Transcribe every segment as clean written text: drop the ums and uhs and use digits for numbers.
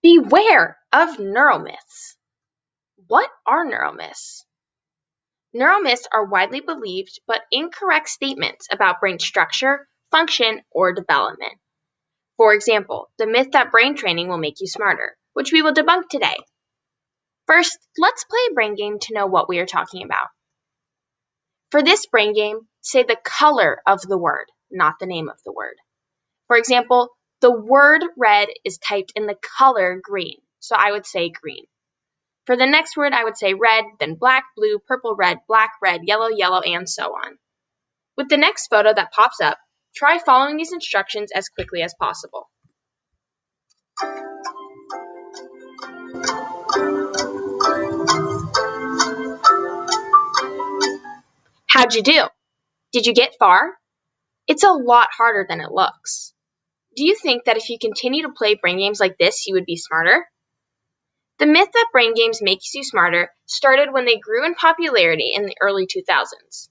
Beware of neuromyths. What are neuromyths? Neuromyths are widely believed but incorrect statements about brain structure, function, or development. For example, the myth that brain training will make you smarter, which we will debunk today. First, let's play a brain game to know what we are talking about. For this brain game, say the color of the word, not the name of the word. For example, the word red is typed in the color green, so I would say green. For the next word, I would say red, then black, blue, purple, red, yellow, and so on. With the next photo that pops up, try following these instructions as quickly as possible. How'd you do? Did you get far? It's a lot harder than it looks. Do you think that if you continue to play brain games like this, you would be smarter? The myth that brain games make you smarter started when they grew in popularity in the early 2000s.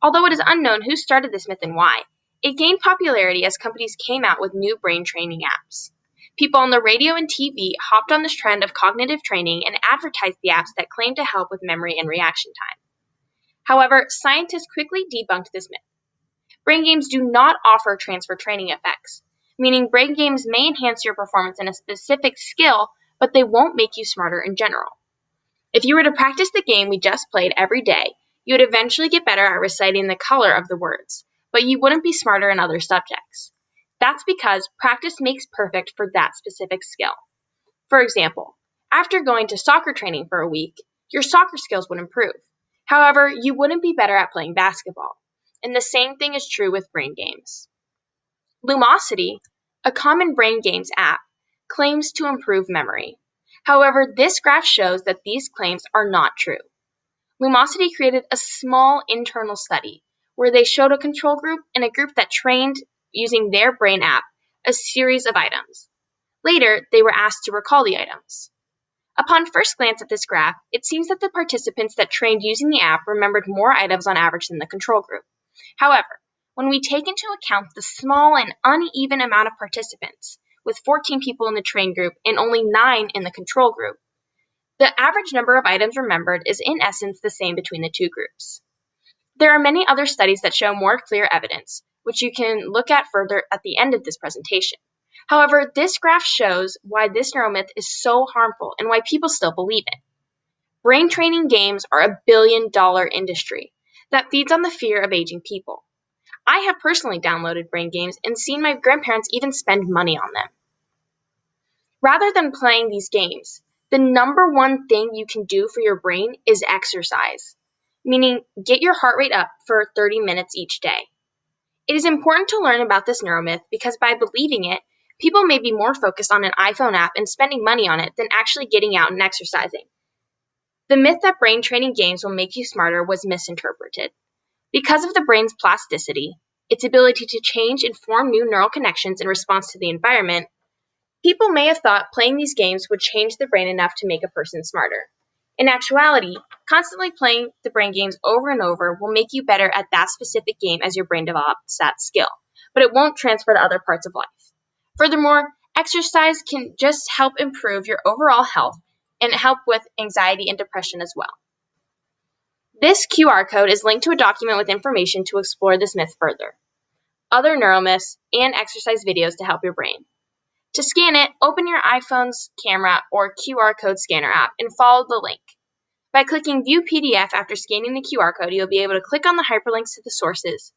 Although it is unknown who started this myth and why, it gained popularity as companies came out with new brain training apps. People on the radio and TV hopped on this trend of cognitive training and advertised the apps that claimed to help with memory and reaction time. However, scientists quickly debunked this myth. Brain games do not offer transfer training effects, meaning brain games may enhance your performance in a specific skill, but they won't make you smarter in general. If you were to practice the game we just played every day, you would eventually get better at reciting the color of the words, but you wouldn't be smarter in other subjects. That's because practice makes perfect for that specific skill. For example, after going to soccer training for a week, your soccer skills would improve. However, you wouldn't be better at playing basketball. And the same thing is true with brain games. Lumosity, a common brain games app, claims to improve memory. However, this graph shows that these claims are not true. Lumosity created a small internal study where they showed a control group and a group that trained using their brain app a series of items. Later, they were asked to recall the items. Upon first glance at this graph, it seems that the participants that trained using the app remembered more items on average than the control group. However, when we take into account the small and uneven amount of participants, with 14 people in the trained group and only 9 in the control group, the average number of items remembered is in essence the same between the two groups. There are many other studies that show more clear evidence, which you can look at further at the end of this presentation. However, this graph shows why this neuromyth is so harmful and why people still believe it. Brain training games are a billion-dollar industry that feeds on the fear of aging people. I have personally downloaded brain games and seen my grandparents even spend money on them. Rather than playing these games, the number one thing you can do for your brain is exercise, meaning get your heart rate up for 30 minutes each day. It is important to learn about this neuromyth because by believing it, people may be more focused on an iPhone app and spending money on it than actually getting out and exercising. The myth that brain training games will make you smarter was misinterpreted. Because of the brain's plasticity, its ability to change and form new neural connections in response to the environment, people may have thought playing these games would change the brain enough to make a person smarter. In actuality, constantly playing the brain games over and over will make you better at that specific game as your brain develops that skill, but it won't transfer to other parts of life. Furthermore, exercise can just help improve your overall health and help with anxiety and depression as well. This QR code is linked to a document with information to explore this myth further, other neuromyths, and exercise videos to help your brain. To scan it, open your iPhone's camera or QR code scanner app and follow the link. By clicking View PDF after scanning the QR code, you'll be able to click on the hyperlinks to the sources.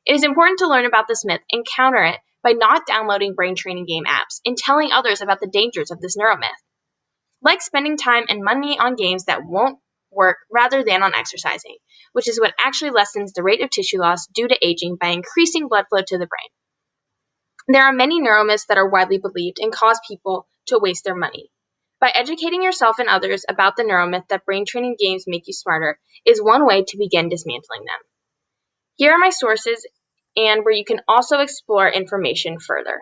It is important to learn about this myth and counter it by not downloading brain training game apps and telling others about the dangers of this neuromyth. Like spending time and money on games that won't work rather than on exercising, which is what actually lessens the rate of tissue loss due to aging by increasing blood flow to the brain. There are many neuromyths that are widely believed and cause people to waste their money. By educating yourself and others about the neuromyth that brain training games make you smarter is one way to begin dismantling them. Here are my sources and where you can also explore information further.